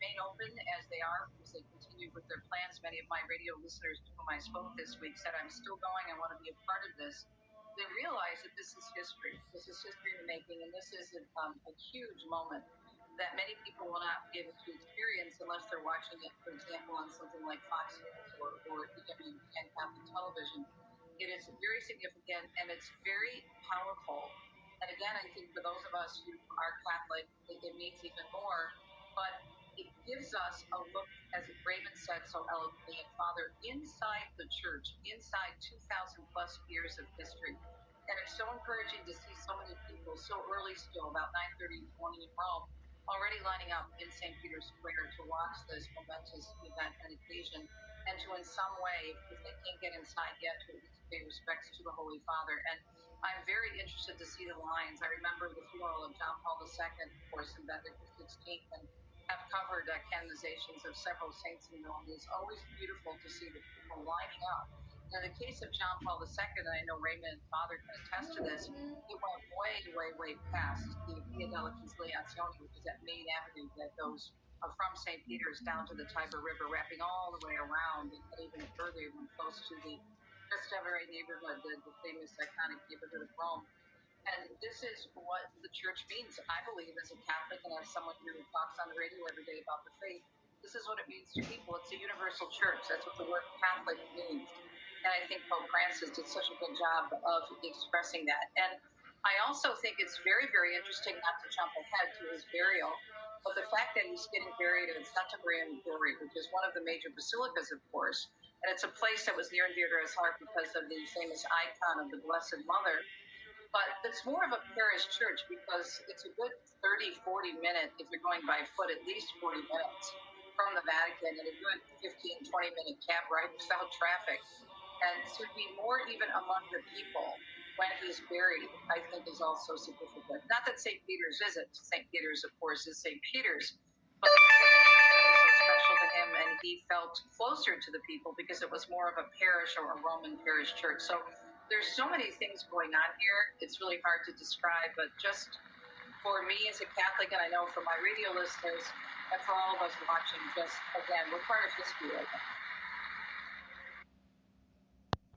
remain open as they are because they continue with their plans. Many of my radio listeners to whom I spoke this week said, I'm still going. I want to be a part of this. They realize that this is history. This is history in the making, and this is a huge moment that many people will not be able to experience unless they're watching it, for example, on something like Fox News or EWTN Catholic Television. It is very significant and it's very powerful. And again, I think for those of us who are Catholic, it means even more. But it gives us a look, as Raymond said so eloquently, and Father, inside the church, inside 2,000 plus years of history. And it's so encouraging to see so many people so early still, about 9:30 in the morning in Rome, already lining up in St. Peter's Square to watch this momentous event and occasion, and to in some way, if they can't get inside yet, to at least pay respects to the Holy Father. And I'm very interested to see the lines. I remember the funeral of John Paul II, of course, and Benedict XVI, and have covered canonizations of several saints in Rome. It's always beautiful to see the people lining up. In the case of John Paul II, and I know Raymond and Father can attest to this, it went way past the Via della Conciliazione, which is that main avenue that goes from St. Peter's down to the Tiber River, wrapping all the way around and even further, even close to the Trastevere neighborhood, the famous iconic neighborhood of Rome. And this is what the church means, I believe, as a Catholic and as someone who talks on the radio every day about the faith. This is what it means to people. It's a universal church. That's what the word Catholic means. And I think Pope Francis did such a good job of expressing that. And I also think it's very interesting, not to jump ahead to his burial, but the fact that he's getting buried in Santa Maria Maggiore, which is one of the major basilicas, of course, and it's a place that was near and dear to his heart because of the famous icon of the Blessed Mother. But it's more of a parish church because it's a good 30-40 minute, if you're going by foot, at least 40 minutes from the Vatican, and a good 15-20 minute cab ride without traffic. And to be more even among the people when he's buried, I think is also significant. Not that St. Peter's isn't. St. Peter's, of course, is St. Peter's. But this was a church that was so special to him, and he felt closer to the people because it was more of a parish or a Roman parish church. So there's so many things going on here. It's really hard to describe, but just for me as a Catholic, and I know for my radio listeners, and for all of us watching, just, again, we're part of history right now.